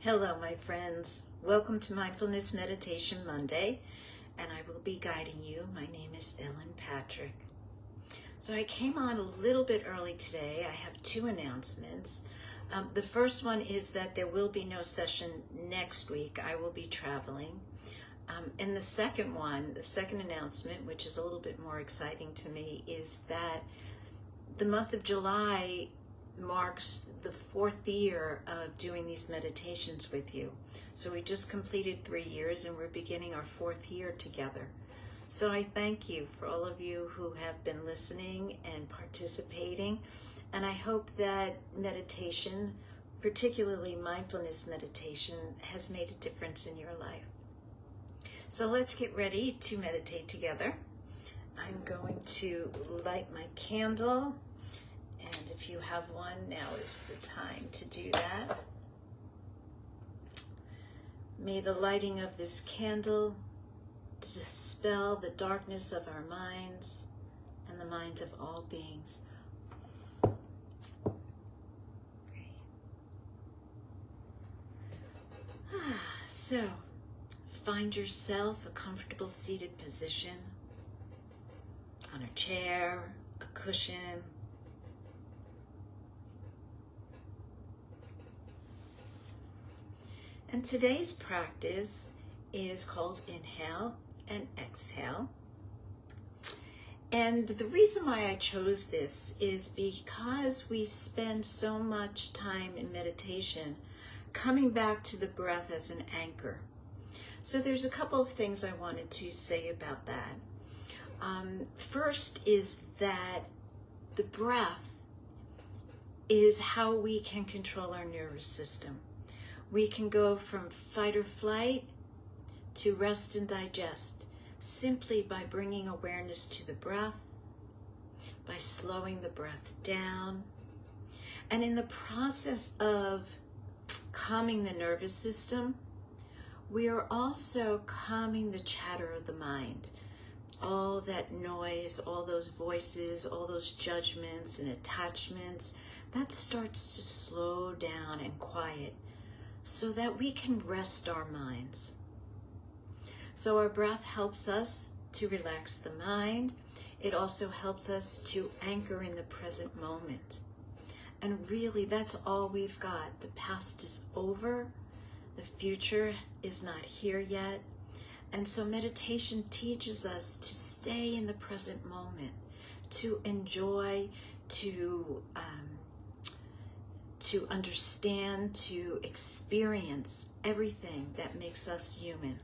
Hello, my friends. Welcome to Mindfulness Meditation Monday, and I will be guiding you. My name is Ellen Patrick. So I came on a little bit early today. I have two announcements. The first one is that there will be no session next week. I will be traveling. And the second announcement, which is a little bit more exciting to me, is that the month of July marks the 4th year of doing these meditations with you. So we just completed 3 years and we're beginning our 4th year together. So I thank you for all of you who have been listening and participating. And I hope that meditation, particularly mindfulness meditation, has made a difference in your life. So let's get ready to meditate together. I'm going to light my candle. And if you have one, now is the time to do that. May the lighting of this candle dispel the darkness of our minds and the minds of all beings. Great. So, find yourself a comfortable seated position on a chair, a cushion. And today's practice is called inhale and exhale. And the reason why I chose this is because we spend so much time in meditation coming back to the breath as an anchor. So there's a couple of things I wanted to say about that. First is that the breath is how we can control our nervous system. We can go from fight or flight to rest and digest simply by bringing awareness to the breath, by slowing the breath down. And in the process of calming the nervous system, we are also calming the chatter of the mind. All that noise, all those voices, all those judgments and attachments, that starts to slow down and quiet, so that we can rest our minds. So our breath helps us to relax the mind. It also helps us to anchor in the present moment. And really, that's all we've got. The past is over. The future is not here yet. And so meditation teaches us to stay in the present moment, to enjoy, to understand, to experience everything that makes us human.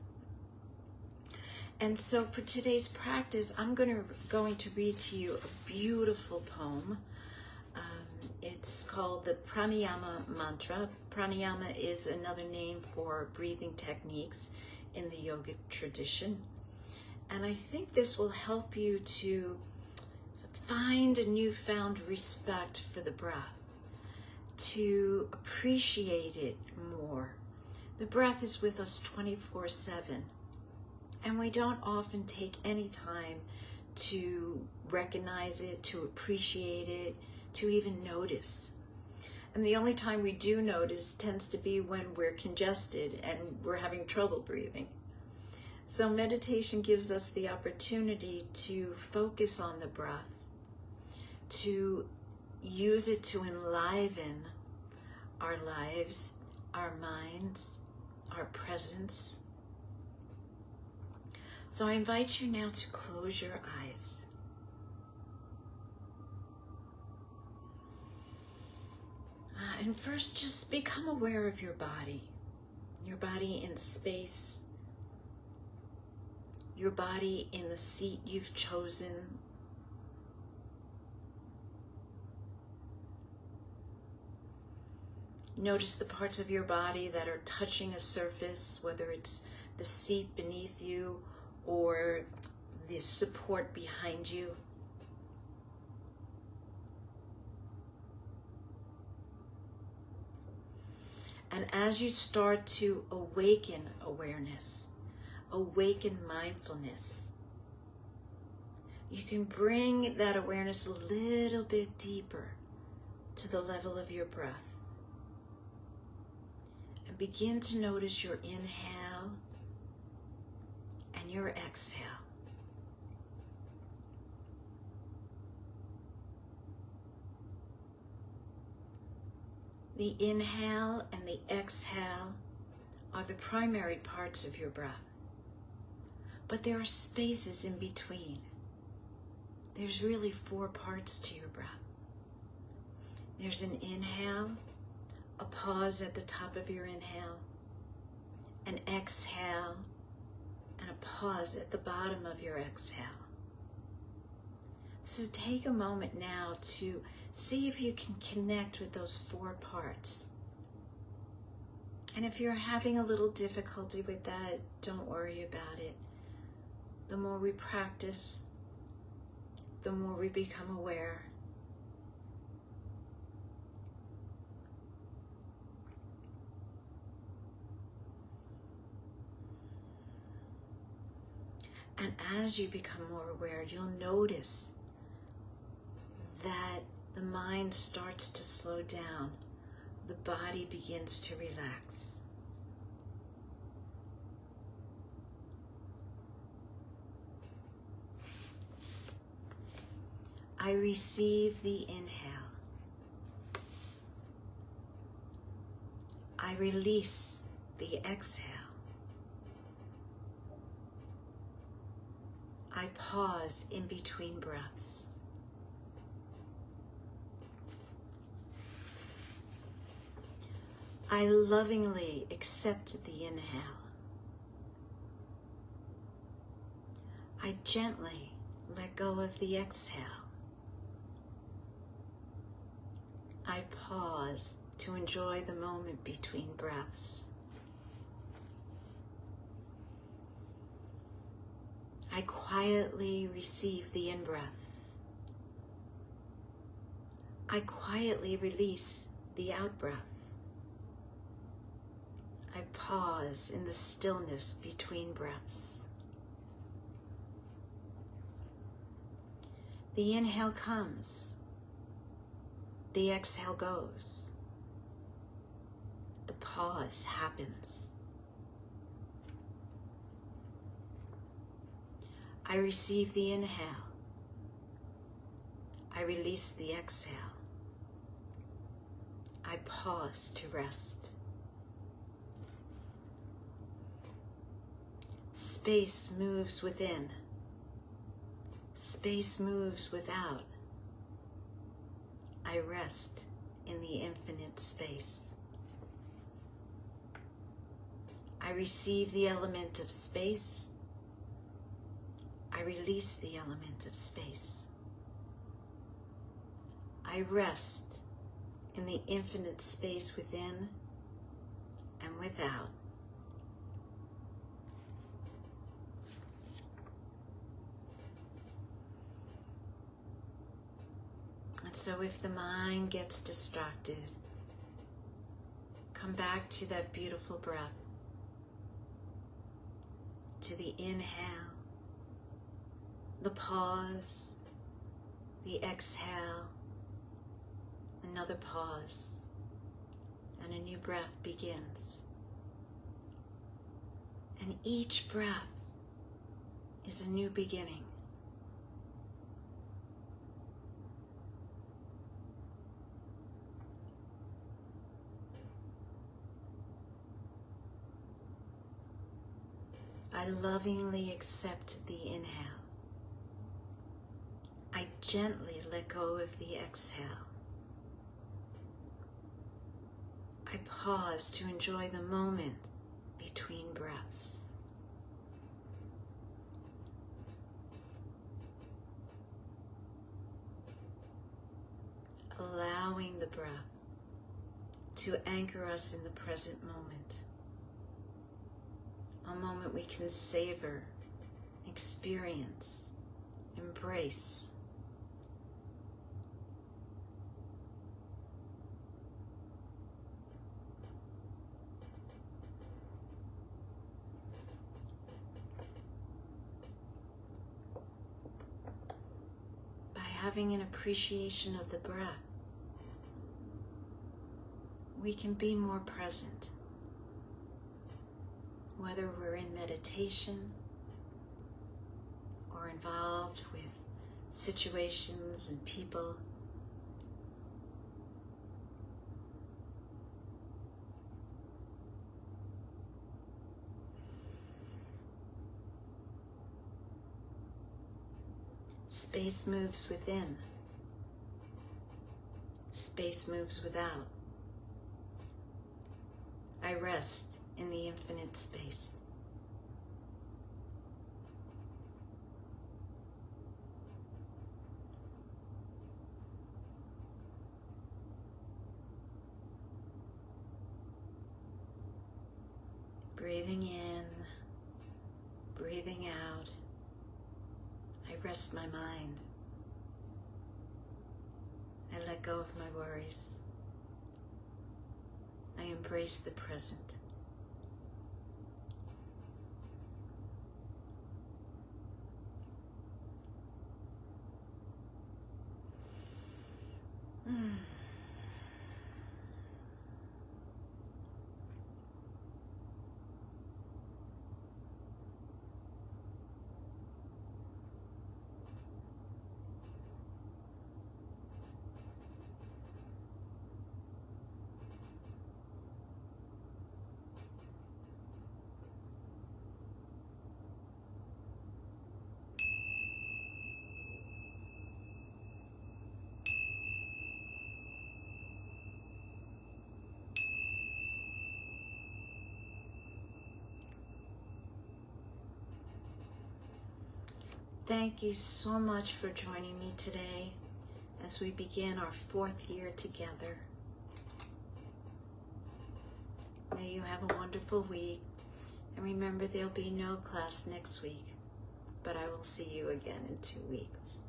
And so for today's practice, I'm going to read to you a beautiful poem. It's called the Pranayama Mantra. Pranayama is another name for breathing techniques in the yogic tradition. And I think this will help you to find a newfound respect for the breath, to appreciate it more. The breath is with us 24/7, and we don't often take any time to recognize it, to appreciate it, to even notice. And the only time we do notice tends to be when we're congested and we're having trouble breathing. So meditation gives us the opportunity to focus on the breath, to use it to enliven our lives, our minds, our presence. So I invite you now to close your eyes. And first, just become aware of your body in space, your body in the seat you've chosen. Notice the parts of your body that are touching a surface, whether it's the seat beneath you or the support behind you. And as you start to awaken awareness, awaken mindfulness, you can bring that awareness a little bit deeper to the level of your breath. And begin to notice your inhale and your exhale. The inhale and the exhale are the primary parts of your breath. But there are spaces in between. There's really 4 parts to your breath. There's an inhale, a pause at the top of your inhale, an exhale, and a pause at the bottom of your exhale. So take a moment now to see if you can connect with those 4 parts. And if you're having a little difficulty with that, don't worry about it. The more we practice, the more we become aware. And as you become more aware, you'll notice that the mind starts to slow down. The body begins to relax. I receive the inhale. I release the exhale. I pause in between breaths. I lovingly accept the inhale. I gently let go of the exhale. I pause to enjoy the moment between breaths. I quietly receive the in-breath. I quietly release the out-breath. I pause in the stillness between breaths. The inhale comes. The exhale goes. The pause happens. I receive the inhale. I release the exhale. I pause to rest. Space moves within. Space moves without. I rest in the infinite space. I receive the element of space. I release the element of space. I rest in the infinite space within and without. And so if the mind gets distracted, come back to that beautiful breath, to the inhale, the pause, the exhale, another pause, and a new breath begins. And each breath is a new beginning. I lovingly accept the inhale. I gently let go of the exhale. I pause to enjoy the moment between breaths. Allowing the breath to anchor us in the present moment. A moment we can savor, experience, embrace. By having an appreciation of the breath, we can be more present. whether we're in meditation or involved with situations and people. Space moves within. Space moves without. I rest in the infinite space. Breathing in, breathing out. I rest my mind. I let go of my worries. I embrace the present. Thank you so much for joining me today as we begin our 4th year together. May you have a wonderful week, and remember there'll be no class next week, but I will see you again in 2 weeks.